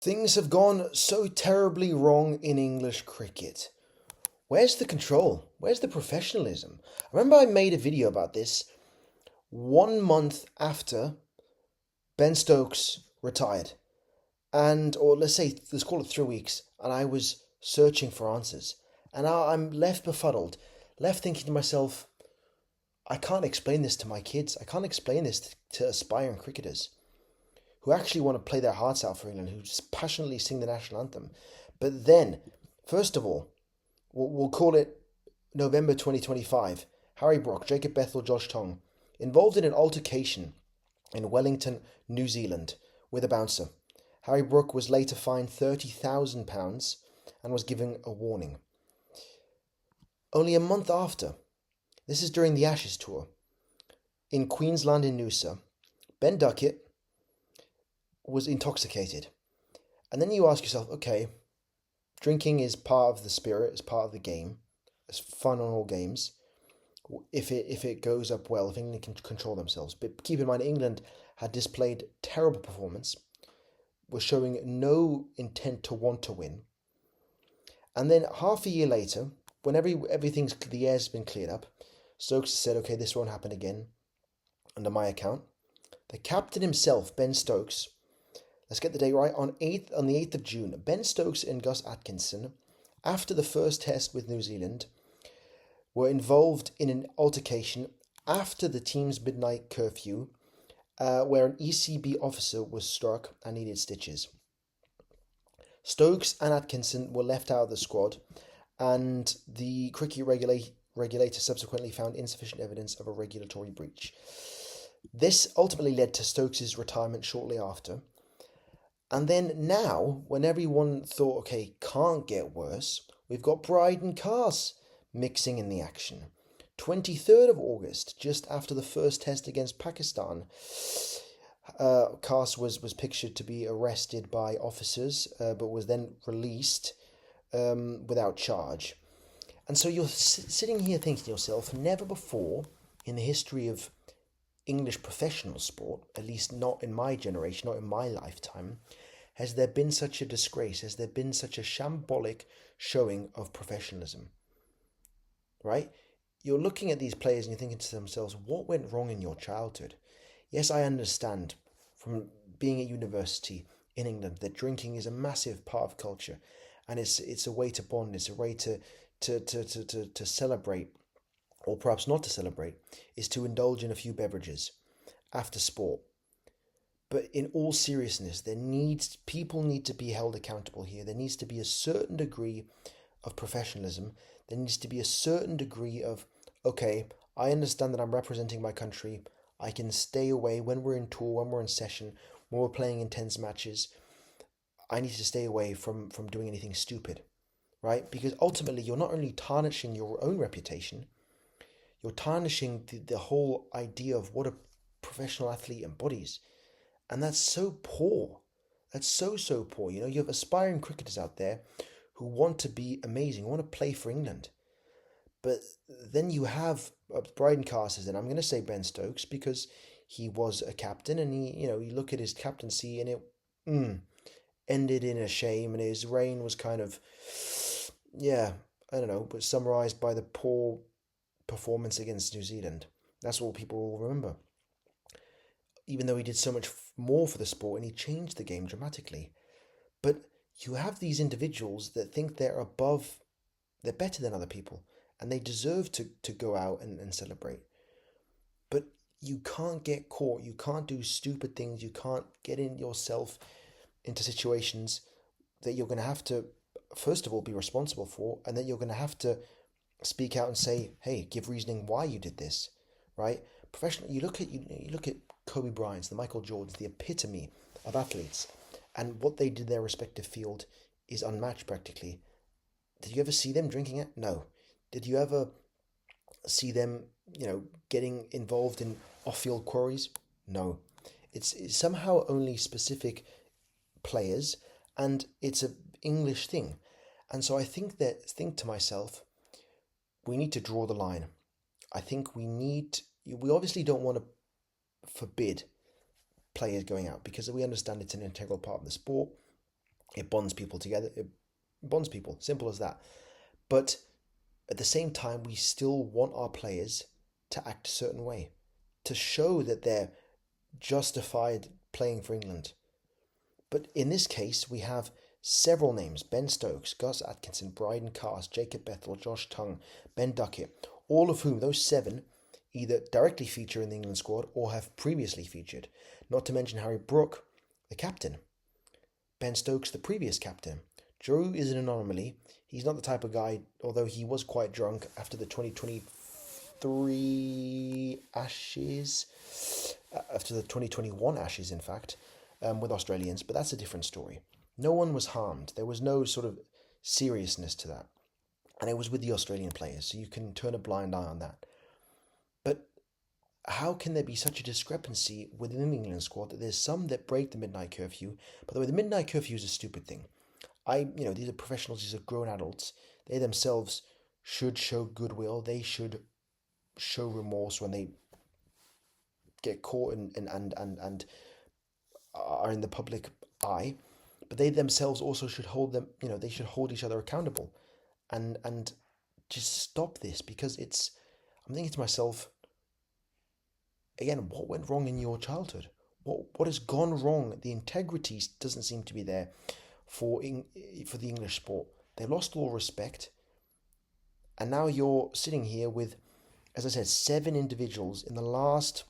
Things have gone so terribly wrong in English cricket. Where's the control? Where's the professionalism? I remember I made a video about this 1 month after Ben Stokes retired. Or let's call it 3 weeks, and I was searching for answers. And now I'm left befuddled, left thinking to myself, I can't explain this to my kids. I can't explain this to aspiring cricketers who actually want to play their hearts out for England, who passionately sing the national anthem. But then, first of all, we'll call it November 2025. Harry Brook, Jacob Bethel, Josh Tong, involved in an altercation in Wellington, New Zealand, with a bouncer. Harry Brook was later fined £30,000 and was given a warning. Only a month after, this is during the Ashes tour, in Queensland in Noosa, Ben Duckett was intoxicated. And then you ask yourself, okay, drinking is part of the spirit, is part of the game. It's fun on all games. If it goes up well, if England can control themselves. But keep in mind, England had displayed terrible performance, was showing no intent to want to win. And then half a year later, when the air's been cleared up, Stokes said, okay, this won't happen again under my account. The captain himself, Ben Stokes, let's get the date right, on the 8th of June, Ben Stokes and Gus Atkinson, after the first test with New Zealand, were involved in an altercation after the team's midnight curfew, where an ECB officer was struck and needed stitches. Stokes and Atkinson were left out of the squad, and the cricket regulator subsequently found insufficient evidence of a regulatory breach. This ultimately led to Stokes' retirement shortly after. And then now, when everyone thought, okay, can't get worse, we've got Bryden Carse mixing in the action. 23rd of August, just after the first test against Pakistan, Carse was pictured to be arrested by officers, but was then released without charge. And so you're sitting here thinking to yourself, never before in the history of English professional sport, at least not in my generation, not in my lifetime, has there been such a disgrace, has there been such a shambolic showing of professionalism, right? You're looking at these players and you're thinking to themselves, what went wrong in your childhood? Yes, I understand from being at university in England that drinking is a massive part of culture, and it's a way to bond, it's a way to celebrate, or perhaps not to celebrate, is to indulge in a few beverages after sport. But in all seriousness, people need to be held accountable here. There needs to be a certain degree of professionalism. There needs to be a certain degree of, okay, I understand that I'm representing my country. I can stay away when we're in tour, when we're in session, when we're playing intense matches. I need to stay away from doing anything stupid, right? Because ultimately, you're not only tarnishing your own reputation, you're tarnishing the whole idea of what a professional athlete embodies. And that's so poor. That's so poor. You have aspiring cricketers out there who want to be amazing, want to play for England. But then you have Bryden Carstens, and I'm going to say Ben Stokes because he was a captain, and you look at his captaincy, and it ended in a shame, and his reign was kind of, yeah, I don't know, but summarised by the poor performance against New Zealand. That's all people will remember. Even though he did so much more for the sport and he changed the game dramatically. But you have these individuals that think they're better than other people, and they deserve to go out and celebrate. But you can't get caught, you can't do stupid things, you can't get in yourself into situations that you're going to have to, first of all, be responsible for, and then you're going to have to speak out and say, hey, give reasoning why you did this, right? Professional. You look at Kobe Bryant's, the Michael Jordans, the epitome of athletes, and what they did in their respective field is unmatched practically. Did you ever see them drinking it? No. Did you ever see them, getting involved in off-field quarries? No. It's somehow only specific players, and it's a English thing. And so I think to myself, we need to draw the line. I think we obviously don't want to forbid players going out because we understand it's an integral part of the sport. It bonds people together. It bonds people. Simple as that. But at the same time, we still want our players to act a certain way, to show that they're justified playing for England. But in this case, we have several names: Ben Stokes, Gus Atkinson, Bryden Cast, Jacob Bethel, Josh Tongue, Ben Duckett, all of whom, those seven, either directly feature in the England squad or have previously featured. Not to mention Harry Brook, the captain, Ben Stokes, the previous captain. Joe is an anomaly. He's not the type of guy, although he was quite drunk after the 2023 Ashes, after the 2021 Ashes, in fact, with Australians, but that's a different story. No one was harmed. There was no sort of seriousness to that. And it was with the Australian players, so you can turn a blind eye on that. But how can there be such a discrepancy within the England squad that there's some that break the midnight curfew? By the way, the midnight curfew is a stupid thing. These are professionals, these are grown adults. They themselves should show goodwill. They should show remorse when they get caught and are in the public eye. But they themselves also should they should hold each other accountable, and just stop this, because I'm thinking to myself, again, what went wrong in your childhood? What has gone wrong? The integrity doesn't seem to be there for the English sport. They've lost all respect, and now you're sitting here with, as I said, seven individuals in the last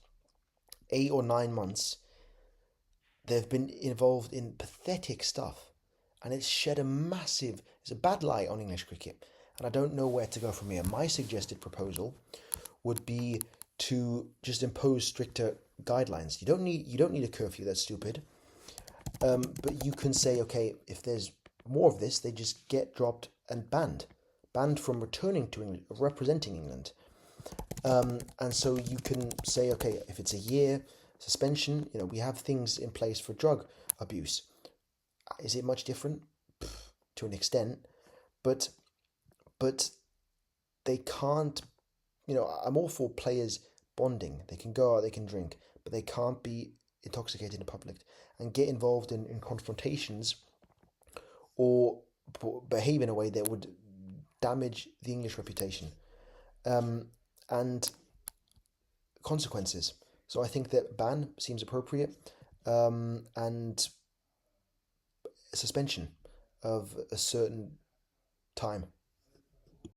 8 or 9 months. They've been involved in pathetic stuff, and it's a bad light on English cricket, and I don't know where to go from here. My suggested proposal would be to just impose stricter guidelines. You don't need a curfew. That's stupid. But you can say, okay, if there's more of this, they just get dropped and banned from returning to England, representing England. And so you can say, okay, if it's a year suspension, we have things in place for drug abuse. Is it much different? To an extent, but they can't. I'm all for players bonding. They can go out, they can drink, but they can't be intoxicated in public and get involved in confrontations or behave in a way that would damage the English reputation, and consequences. So I think that ban seems appropriate, and suspension of a certain time.